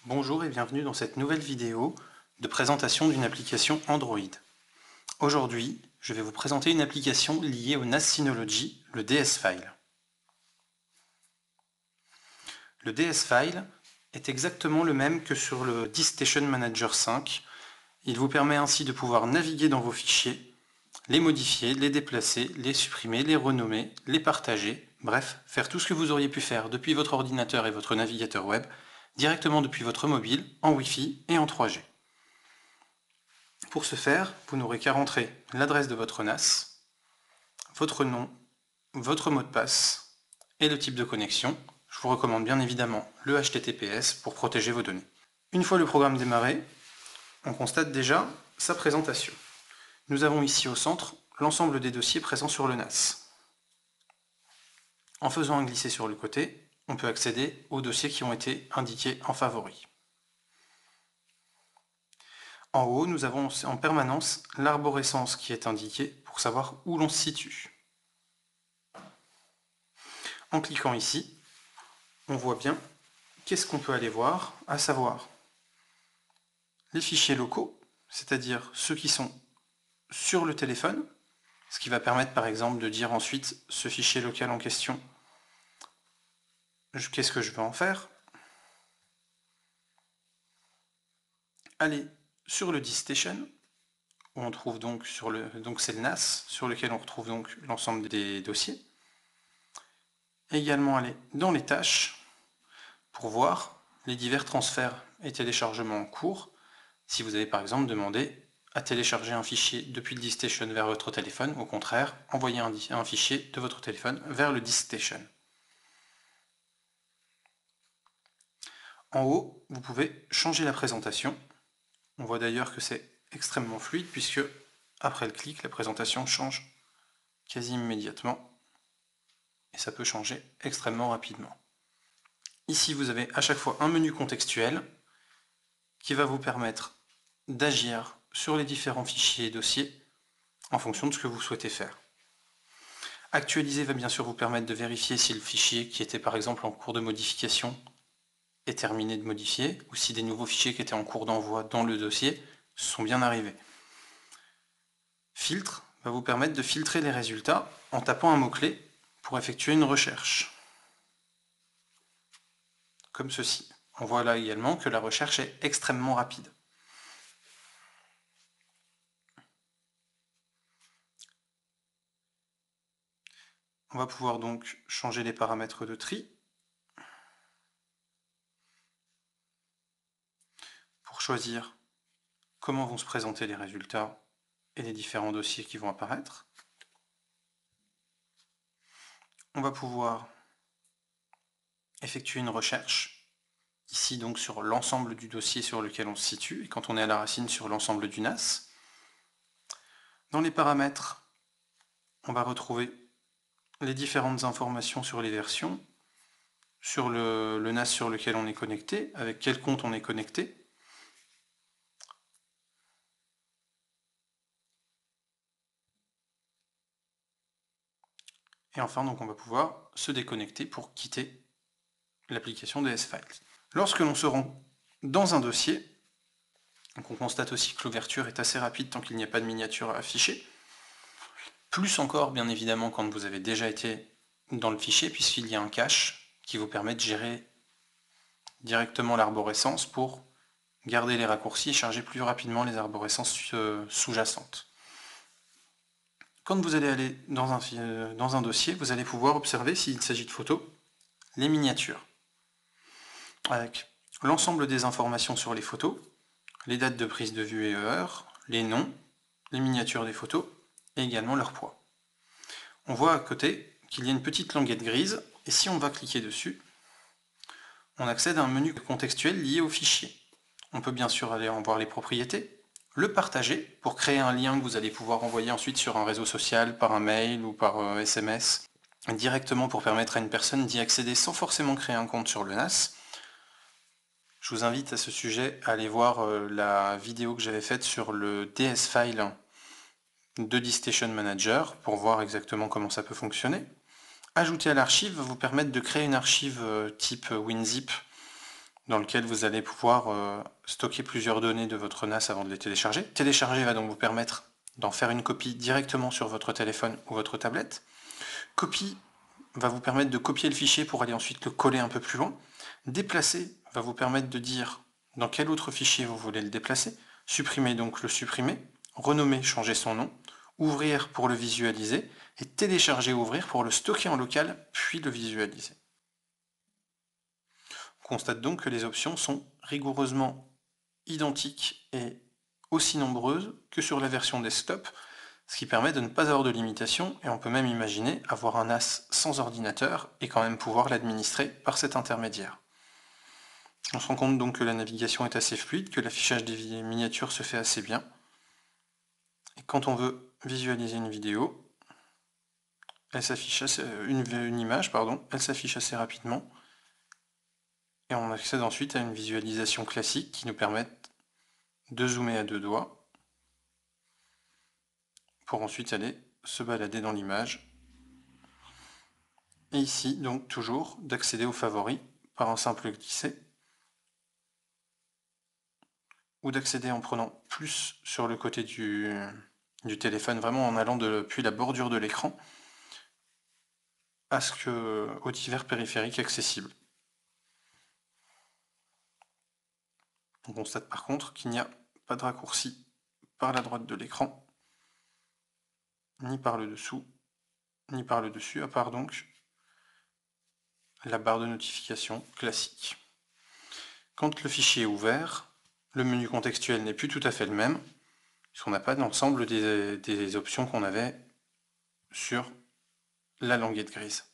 Bonjour et bienvenue dans cette nouvelle vidéo de présentation d'une application Android. Aujourd'hui, je vais vous présenter une application liée au NAS Synology, le DS File. Le DS File est exactement le même que sur le DiskStation Manager 5. Il vous permet ainsi de pouvoir naviguer dans vos fichiers, les modifier, les déplacer, les supprimer, les renommer, les partager, bref, faire tout ce que vous auriez pu faire depuis votre ordinateur et votre navigateur web, directement depuis votre mobile, en Wi-Fi et en 3G. Pour ce faire, vous n'aurez qu'à rentrer l'adresse de votre NAS, votre nom, votre mot de passe et le type de connexion. Je vous recommande bien évidemment le HTTPS pour protéger vos données. Une fois le programme démarré, on constate déjà sa présentation. Nous avons ici au centre l'ensemble des dossiers présents sur le NAS. En faisant un glisser sur le côté, on peut accéder aux dossiers qui ont été indiqués en favoris. En haut, nous avons en permanence l'arborescence qui est indiquée pour savoir où l'on se situe. En cliquant ici, on voit bien qu'est-ce qu'on peut aller voir, à savoir les fichiers locaux, c'est-à-dire ceux qui sont sur le téléphone, ce qui va permettre par exemple de dire ensuite ce fichier local en question, qu'est-ce que je veux en faire. Aller sur le DiskStation, où on trouve donc c'est le NAS, sur lequel on retrouve donc l'ensemble des dossiers. Également aller dans les tâches, pour voir les divers transferts et téléchargements en cours, si vous avez par exemple demandé à télécharger un fichier depuis le DiskStation vers votre téléphone, au contraire, envoyer un fichier de votre téléphone vers le DiskStation. En haut, vous pouvez changer la présentation. On voit d'ailleurs que c'est extrêmement fluide puisque, après le clic, la présentation change quasi immédiatement et ça peut changer extrêmement rapidement. Ici, vous avez à chaque fois un menu contextuel qui va vous permettre d'agir sur les différents fichiers et dossiers en fonction de ce que vous souhaitez faire. Actualiser va bien sûr vous permettre de vérifier si le fichier qui était par exemple en cours de modification est terminé de modifier, ou si des nouveaux fichiers qui étaient en cours d'envoi dans le dossier sont bien arrivés. Filtre va vous permettre de filtrer les résultats en tapant un mot-clé pour effectuer une recherche. Comme ceci. On voit là également que la recherche est extrêmement rapide. On va pouvoir donc changer les paramètres de tri pour choisir comment vont se présenter les résultats et les différents dossiers qui vont apparaître. On va pouvoir effectuer une recherche, ici donc sur l'ensemble du dossier sur lequel on se situe, et quand on est à la racine sur l'ensemble du NAS. Dans les paramètres, on va retrouver les différentes informations sur les versions, sur le NAS sur lequel on est connecté, avec quel compte on est connecté. Et enfin, donc, on va pouvoir se déconnecter pour quitter l'application DS Files. Lorsque l'on se rend dans un dossier, donc on constate aussi que l'ouverture est assez rapide tant qu'il n'y a pas de miniature à afficher. Plus encore, bien évidemment, quand vous avez déjà été dans le fichier, puisqu'il y a un cache qui vous permet de gérer directement l'arborescence pour garder les raccourcis et charger plus rapidement les arborescences sous-jacentes. Quand vous allez aller dans un dossier, vous allez pouvoir observer, s'il s'agit de photos, les miniatures, avec l'ensemble des informations sur les photos, les dates de prise de vue et heures, les noms, les miniatures des photos, et également leur poids. On voit à côté qu'il y a une petite languette grise, et si on va cliquer dessus, on accède à un menu contextuel lié au fichier. On peut bien sûr aller en voir les propriétés, le partager pour créer un lien que vous allez pouvoir envoyer ensuite sur un réseau social, par un mail ou par SMS, directement pour permettre à une personne d'y accéder sans forcément créer un compte sur le NAS. Je vous invite à ce sujet à aller voir la vidéo que j'avais faite sur le DS File de DiskStation Manager pour voir exactement comment ça peut fonctionner. Ajouter à l'archive va vous permettre de créer une archive type WinZip dans lequel vous allez pouvoir stocker plusieurs données de votre NAS avant de les télécharger. Télécharger va donc vous permettre d'en faire une copie directement sur votre téléphone ou votre tablette. Copie va vous permettre de copier le fichier pour aller ensuite le coller un peu plus loin. Déplacer va vous permettre de dire dans quel autre fichier vous voulez le déplacer. Supprimer, donc le supprimer. Renommer, changer son nom. Ouvrir pour le visualiser. Et télécharger, ouvrir pour le stocker en local, puis le visualiser. On constate donc que les options sont rigoureusement identiques et aussi nombreuses que sur la version desktop, ce qui permet de ne pas avoir de limitation, et on peut même imaginer avoir un NAS sans ordinateur et quand même pouvoir l'administrer par cet intermédiaire. On se rend compte donc que la navigation est assez fluide, que l'affichage des miniatures se fait assez bien. Et quand on veut visualiser une vidéo, elle s'affiche une image, pardon, elle s'affiche assez rapidement. Et on accède ensuite à une visualisation classique qui nous permet de zoomer à deux doigts pour ensuite aller se balader dans l'image. Et ici, donc toujours, d'accéder aux favoris par un simple glisser, ou d'accéder en prenant plus sur le côté du téléphone, vraiment en allant depuis la bordure de l'écran aux divers périphériques accessibles. On constate par contre qu'il n'y a pas de raccourci par la droite de l'écran, ni par le dessous, ni par le dessus, à part donc la barre de notification classique. Quand le fichier est ouvert, le menu contextuel n'est plus tout à fait le même, puisqu'on n'a pas l'ensemble des options qu'on avait sur la languette grise.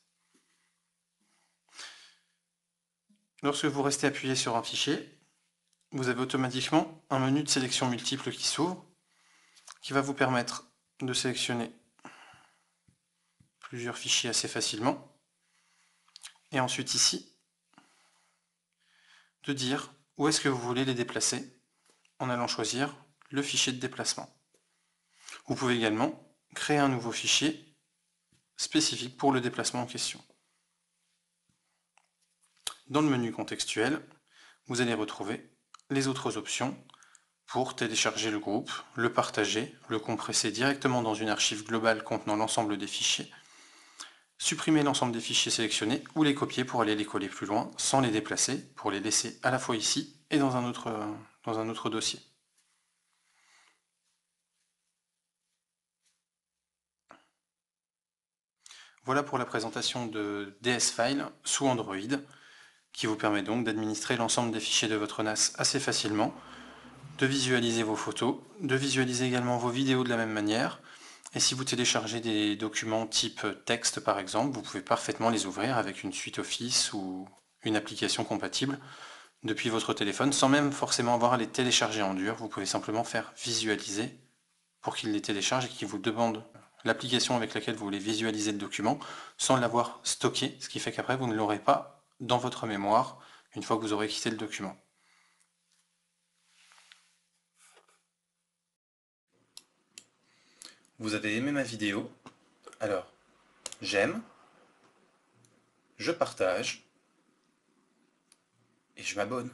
Lorsque vous restez appuyé sur un fichier, vous avez automatiquement un menu de sélection multiple qui s'ouvre, qui va vous permettre de sélectionner plusieurs fichiers assez facilement. Et ensuite ici, de dire où est-ce que vous voulez les déplacer en allant choisir le fichier de déplacement. Vous pouvez également créer un nouveau fichier spécifique pour le déplacement en question. Dans le menu contextuel, vous allez retrouver les autres options pour télécharger le groupe, le partager, le compresser directement dans une archive globale contenant l'ensemble des fichiers, supprimer l'ensemble des fichiers sélectionnés ou les copier pour aller les coller plus loin sans les déplacer, pour les laisser à la fois ici et dans un autre dossier. Voilà pour la présentation de DS File sous Android, qui vous permet donc d'administrer l'ensemble des fichiers de votre NAS assez facilement, de visualiser vos photos, de visualiser également vos vidéos de la même manière. Et si vous téléchargez des documents type texte par exemple, vous pouvez parfaitement les ouvrir avec une suite Office ou une application compatible depuis votre téléphone, sans même forcément avoir à les télécharger en dur. Vous pouvez simplement faire visualiser pour qu'il les télécharge et qu'il vous demande l'application avec laquelle vous voulez visualiser le document sans l'avoir stocké, ce qui fait qu'après vous ne l'aurez pas dans votre mémoire une fois que vous aurez quitté le document. Vous avez aimé ma vidéo? Alors, j'aime, je partage et je m'abonne.